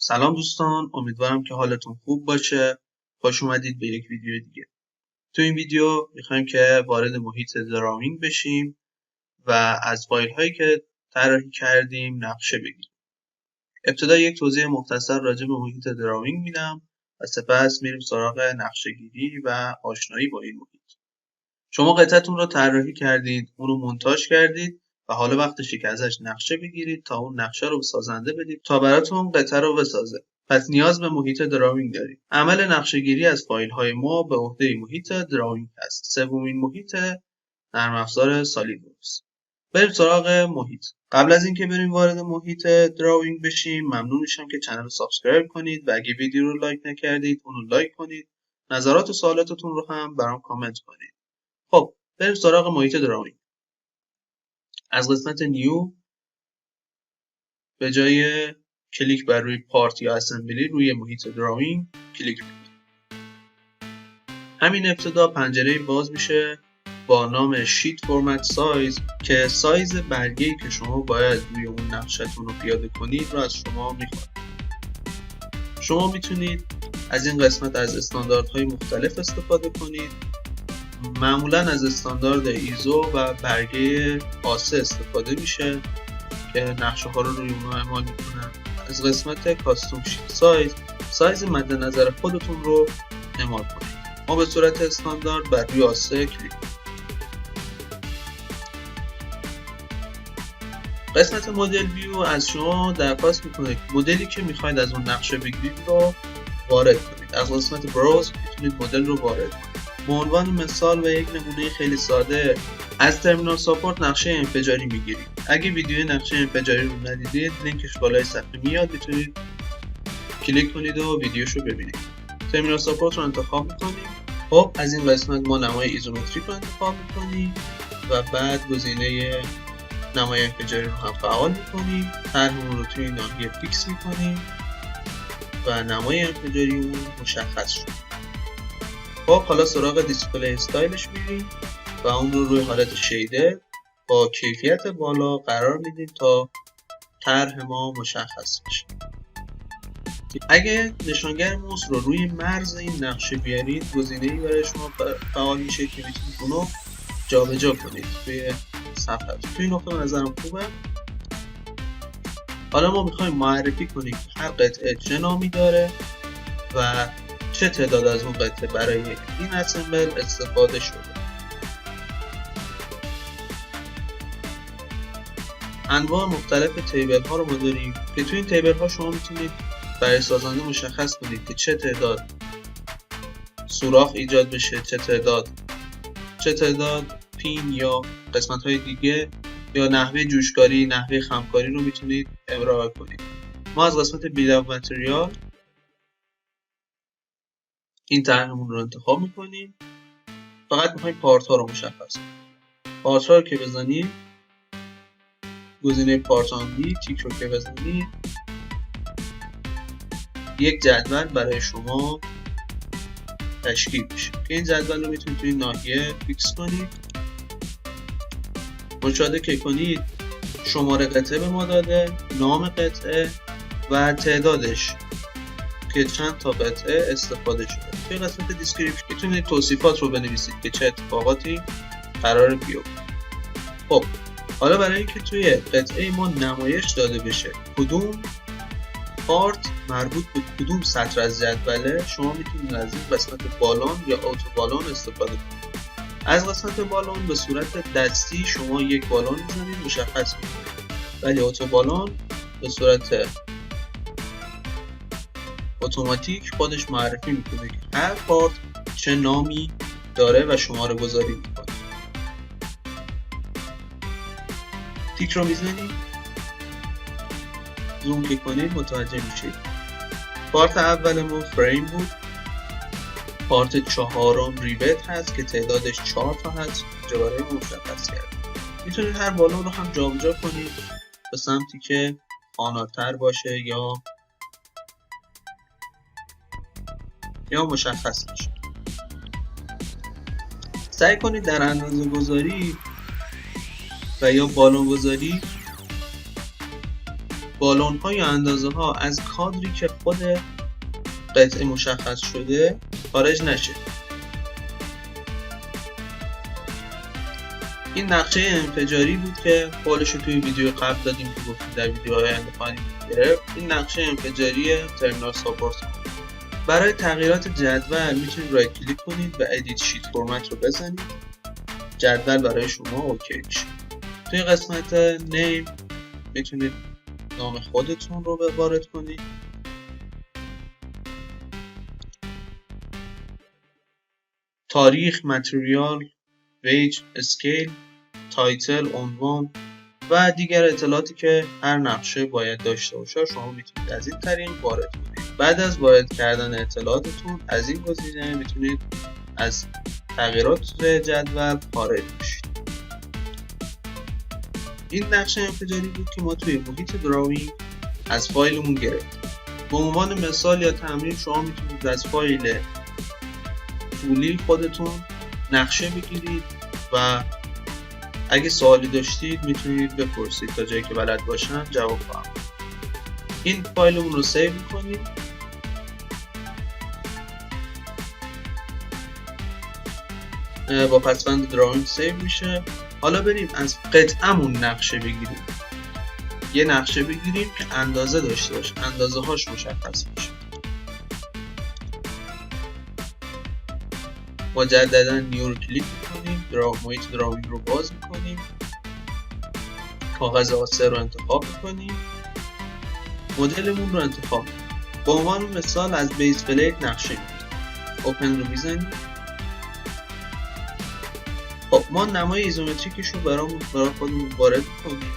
سلام دوستان، امیدوارم که حالتون خوب باشه. خوش اومدید به یک ویدیو دیگه. تو این ویدیو میخوایم که وارد محیط دراوینگ بشیم و از فایل هایی که طراحی کردیم نقشه بگیریم. ابتدا یک توضیح مختصر راجع به محیط دراوینگ میدم و سپس میریم سراغ نقشه گیری و آشنایی با این محیط. شما قطعتون رو طراحی کردید، اون رو مونتاژ کردید و حالا وقتشه که ازش نقشه بگیرید تا اون نقشه رو به سازنده بدید تا براتون قطعه رو بسازه. پس نیاز به محیط دراوینگ دارید. عمل نقشه‌گیری از فایل‌های ما به عهده محیط دراوینگ است. سومین محیط نرم افزار سالیدورکس. بریم سراغ محیط. قبل از اینکه بریم وارد محیط دراوینگ بشیم، ممنون میشم که کانال رو سابسکرایب کنید و اگه ویدیو رو لایک نکردید، اون رو لایک کنید. نظرات و سوالاتتون رو هم برام کامنت کنید. خب، بریم سراغ محیط دراوینگ. از قسمت نیو به جای کلیک بر روی پارت یا اسمبلی روی محیط دراوینگ کلیک کنید. همین ابتدا پنجره باز میشه با نام شیت فرمت سایز که سایز برگه‌ای که شما باید روی اون نقشتون رو پیاده کنید رو از شما میخواد. شما میتونید از این قسمت از استانداردهای مختلف استفاده کنید. معمولا از استاندارد ایزو و برگه آسه استفاده میشه که نقشه ها رو روی اونها اعمال میکنن. از قسمت کاستوم شیت سایز مد نظر خودتون رو اعمال کنید. ما به صورت استاندارد بر روی آسه کلیک کنید. قسمت مدل ویو از شما درخواست میکنه مدلی که میخواید از اون نقشه بگیرید رو وارد کنید. از قسمت براوز میتونید مدل رو وارد کنید. به عنوان مثال و یک نمونه خیلی ساده از ترمینال ساپورت نقشه انفجاری میگیرید. اگه ویدیوی نقشه انفجاری رو ندیدید، لینکش بالای صفحه میاد، میتونید کلیک کنید و ویدیوشو ببینید. ترمینال ساپورت رو انتخاب میکنید. خب از این قسمت ما نمای ایزومتریک رو انتخاب میکنیم و بعد گزینه نمای انفجاری رو هم فعال میکنیم. طرحمون رو توی ناحیه فیکس میکنیم و نمای انفجاری اون مشخص شد. خب حالا سراغ دیسپلی استایلش میریم و اون رو روی حالت شیدر با کیفیت بالا قرار میدیم تا طرح ما مشخص بشه. اگه نشانگر موس رو روی مرز این نقشه بیارید، گزینه‌ای برای شما فعال میشه که میتونید اونو جابجا کنید توی صفحه. توی نقطه به نظرم خوبه. حالا ما میخوایم معرفی کنیم که هر قطعه چه نامی داره و چه تعداد از اون قطعه برای این اسمبل استفاده شده. انواع مختلف تیبل ها رو ما داریم که توی این تیبل ها شما میتونید برای سازنده مشخص کنید که چه تعداد سوراخ ایجاد بشه، چه تعداد پین یا قسمت های دیگه یا نحوه جوشکاری، نحوه خمکاری رو میتونید ارائه کنید. ما از قسمت بیل اف متریال این طرحمون رو انتخاب میکنیم. فقط میخوایم پارت ها رو مشخص کنیم. پارت ها رو که بزنیم، گزینه پارت آن بی تیک رو که بزنیم، یک جدول برای شما تشکیل میشه که این جدول رو میتونید توی ناحیه فیکس کنید. مشاهده که کنید شماره قطعه به ما داده، نام قطعه و تعدادش که چند تا قطعه استفاده شده. توی قسمت دیسکریپشن میتونید توصیفات رو بنویسید که چه اتفاقاتی قرار بیفته. خب حالا برای اینکه توی قطعه ما نمایش داده بشه کدوم پارت مربوط به کدوم سطر از جدوله، شما میتونید از این قسمت بالون یا اوتو بالون استفاده کنید. از قسمت بالون به صورت دستی شما یک بالون میزنید مشخص میکنید، ولی اوتو بالون به صورت اتوماتیک خودش معرفی میکنه که هر پارت چه نامی داره و شماره گذاری میکنه. تیک رو میزنید، زوم که کنید متوجه میشید. پارت اول ما فریم بود. پارت چهارم ریوت هست که تعدادش 4 تا هست، اینجا برای مشخص کرد. میتونید هر بالون رو هم جابجا کنید به سمتی که خاناتر باشه یا مشخص بشه. سعی کنید در اندازه گذاری و یا بالون گذاری بالون ها یا اندازه ها از کادری که خود قطعه مشخص شده خارج نشه. این نقشه انفجاری بود که قولش رو توی ویدیو قبل دادیم که گفتیم در ویدیوهای آینده خواهیم گرفت. این نقشه انفجاری ترمینال ساپورت. برای تغییرات جدول میتونید رایت کلیک کنید و ادیت شیت فرمت رو بزنید. جدول برای شما اوکی میشه. توی قسمت نیم میتونید نام خودتون رو وارد کنید. تاریخ، متریال، ویج، اسکیل، تایتل، عنوان و دیگر اطلاعاتی که هر نقشه باید داشته باشه شما میتونید از این طریق وارد کنید. بعد از وارد کردن اطلاعاتتون از این گزینه میتونید از تغییرات جدول خارج بشید. این نقشه انفجاری بود که ما توی محیط دراوینگ از فایلمون گرفتیم. به عنوان مثال یا تمرین شما میتونید از فایل طولی خودتون نقشه بگیرید و اگه سوالی داشتید میتونید بپرسید، تا جایی که بلد باشم جواب خواهم. این فایلمون رو سیو میکنید. با پسوند دراوینگ سیو میشه. حالا بریم از قطعمون نقشه بگیریم. یه نقشه بگیریم که اندازه داشته باشه، اندازه هاش مشخص باشه. مجددا نیو رو کلیک میکنیم، محیط دراوینگ رو باز میکنیم، کاغذ A3 رو انتخاب میکنیم، مدلمون رو انتخاب میکنیم. به عنوان مثال از بیس پلیت نقشه میگیریم. اوپن رو میزنیم. خب ما نمای ایزومتریکش رو برای خودمون وارد میکنیم.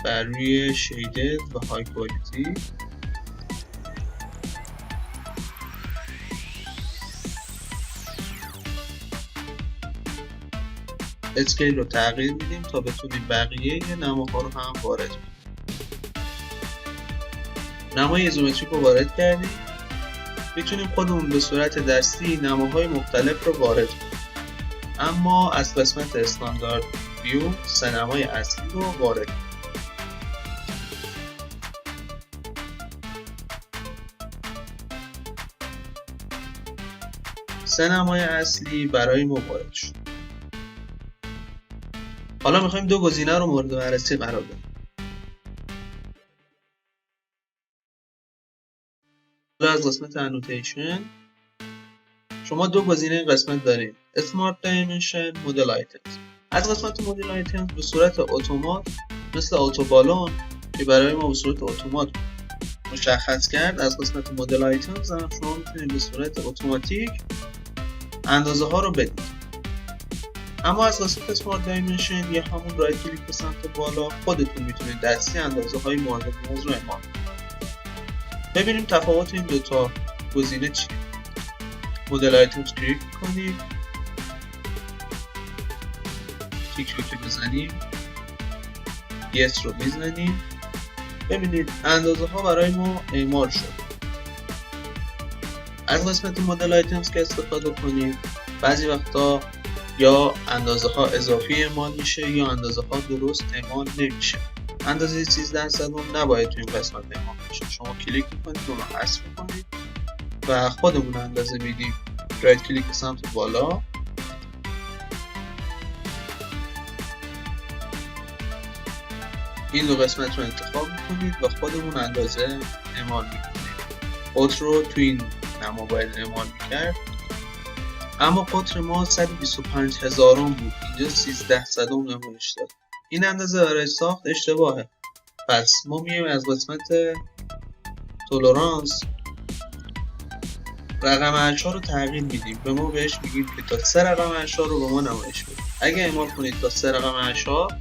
بر روی شیدد و های کوالیتی اسکیل رو تغییر میدیم تا بتونیم بقیه نماها رو هم وارد کنیم. نمای ایزومتریک رو وارد کردیم. میتونیم خودمون به صورت دستی نماهای مختلف رو وارد کنیم، اما از قسمت استاندارد ویو 3 نمای اصلی رو وارد کنیم. سه نمای اصلی برای ما وارد شد. حالا میخوایم دو گزینه رو مورد بررسی قرار بدیم. حالا از قسمت انوتیشن شما دو گزینه این قسمت دارید: اسمارت دایمنشن، مدل آیتمز. از قسمت مدل آیتمز به صورت اتومات مثل اتوبالون که برای ما به صورت اتومات مشخص کرد، از قسمت مدل آیتمز هم شما میتونید به صورت اتوماتیک اندازه ها رو بدید. اما از قسمت اسمارت دایمنشن یا همون رایت کلیک به سمت بالا خودتون میتونید دستی اندازه های مورد نیاز رو اعمال کنید. ببینیم تفاوت این دوتا گزینه چیه. مدل آیتمز کلیک کنید، تیک رو بزنیم، یس رو میزنیم. ببینید اندازه ها برای ما اعمال شد. از قسمت مدل آیتمز که استفاده کنید بعضی وقتا یا اندازه ها اضافی اعمال میشه یا اندازه ها درست اعمال نمیشه. اندازه 13% هم نباید تو این قسمت اعمال بشه. شما کلیک میکنید، اون رو حذف میکنید و خودمون اندازه میدیم. رایت کلیک به سمت بالا، این دو قسمت رو انتخاب میکنید و خودمون اندازه اعمال میکنید. قطر رو تو این نما باید اعمال میکرد، اما قطر ما 125,000 بود، اینجا 13% نمایش داد. این اندازه برای ساخت اشتباهه. پس ما میایم از قسمت تولرانس رقم اشار رو تغییر میدیم. به ما بهش میگیم که تا 3 رقم اشار رو به ما نمایش بده. اگه اعمال کنید تا 3 رقم اشار،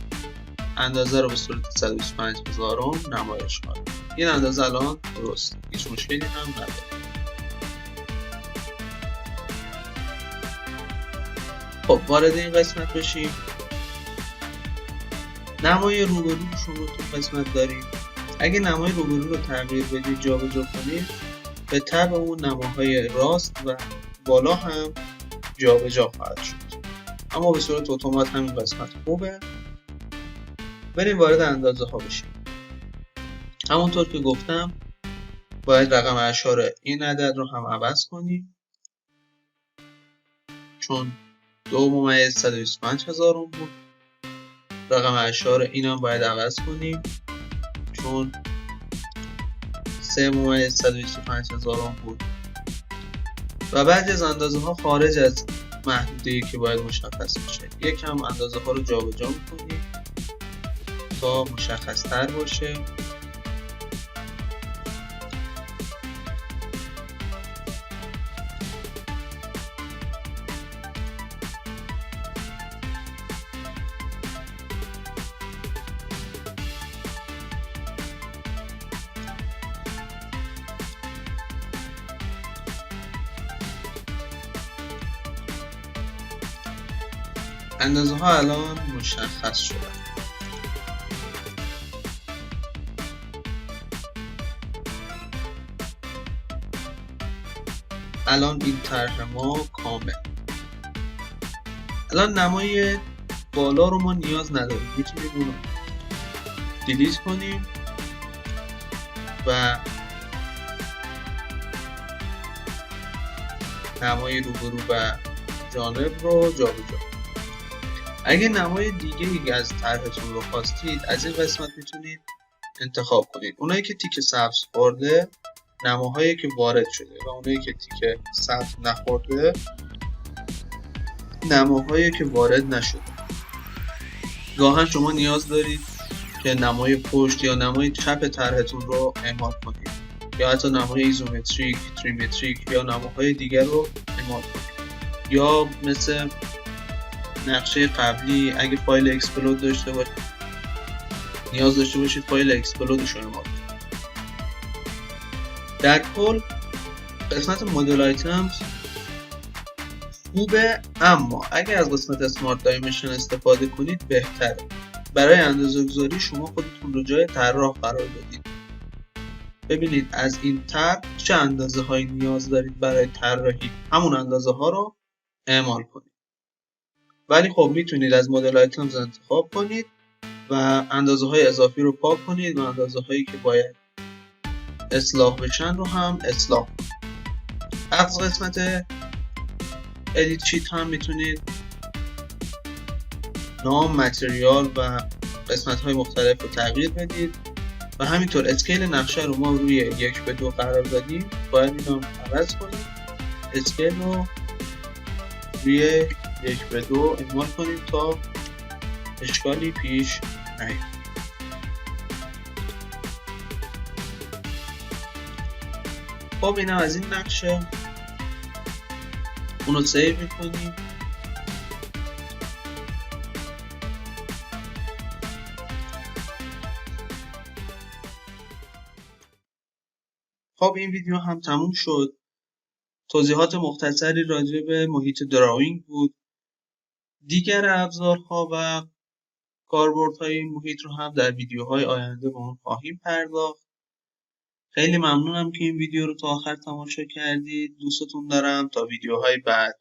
اندازه رو به صورت 125,000 نمایش کنید. این اندازه الان درست، هیچ مشکلی هم نداره. خب وارد این قسمت بشیم. نمای روبرو رو شما تو قسمت دارید. اگه نمای روبرو رو تغییر بدید، جابجا کنید، به تبع اون نماهای راست و بالا هم جابجا خواهد شد، اما به صورت اتومات همین قسمت خوبه. بریم وارد اندازه ها بشیم. همونطور که گفتم باید رقم اعشار این عدد رو هم عوض کنیم، چون 2,125,000 بود. رقم اعشار این هم باید عوض کنیم، چون 3,125,000 بود. و بعضی از اندازه ها خارج از محدوده‌ای که باید مشخص بشه. یکم اندازه ها رو جابجا می‌کنیم تا مشخص تر باشه. اندازه ها الان مشخص شدن. الان این طرح ما کامل. الان نمای بالا رو ما نیاز نداریم، میتونیم اون رو دیلیت کنیم و نمای روبرو و جانب رو جابجا. اگه نمای دیگه از طرحتون رو خواستید از این قسمت میتونید انتخاب کنید. اونایی که تیک سبز خورده نماهایی که وارد شده و اونایی که تیک سبز نخورده نماهایی که وارد نشده. گاهن شما نیاز دارید که نمای پشت یا نمای چپ طرحتون رو اعمال کنید، یا حتی نمای ایزومتریک، تریمتریک یا نماهای دیگر رو اعمال کنید، یا مثل نقشه قبلی اگه فایل اکسپلود داشته باشید نیاز داشته باشید فایل اکسپلودش رو اعمال کنید. در کل قسمت مدل آیتمز خوبه، اما اگه از قسمت اسمارت دایمنشن استفاده کنید بهتره. برای اندازه‌گذاری شما خودتون رو جای طراح قرار بدید. ببینید از این طرح چه اندازه هایی نیاز دارید برای طراحی، همون اندازه ها رو اعمال کنید. ولی خب میتونید از مدل آیتمز انتخاب کنید و اندازه های اضافی رو پاک کنید و اندازه هایی که باید اصلاح بشن رو هم اصلاح کنید. از قسمت ادیت شیت هم میتونید نام، متریال و قسمت های مختلف رو تغییر بدید و همینطور اسکیل نقشه رو ما روی 1:2 قرار دادیم، باید این رو عوض کنیم. اسکیل رو روی 1:2 اعمال کنیم تا اشکالی پیش نیاد. خب اینم از این نقشه، اونو سیو میکنیم. خب این ویدیو هم تموم شد. توضیحات مختصری راجع به محیط دراوینگ بود. دیگر ابزارها و کاربردهای این محیط رو هم در ویدیوهای آینده به اون خواهیم پرداخت. خیلی ممنونم که این ویدیو رو تا آخر تماشا کردید. دوستتون دارم. تا ویدیوهای بعد.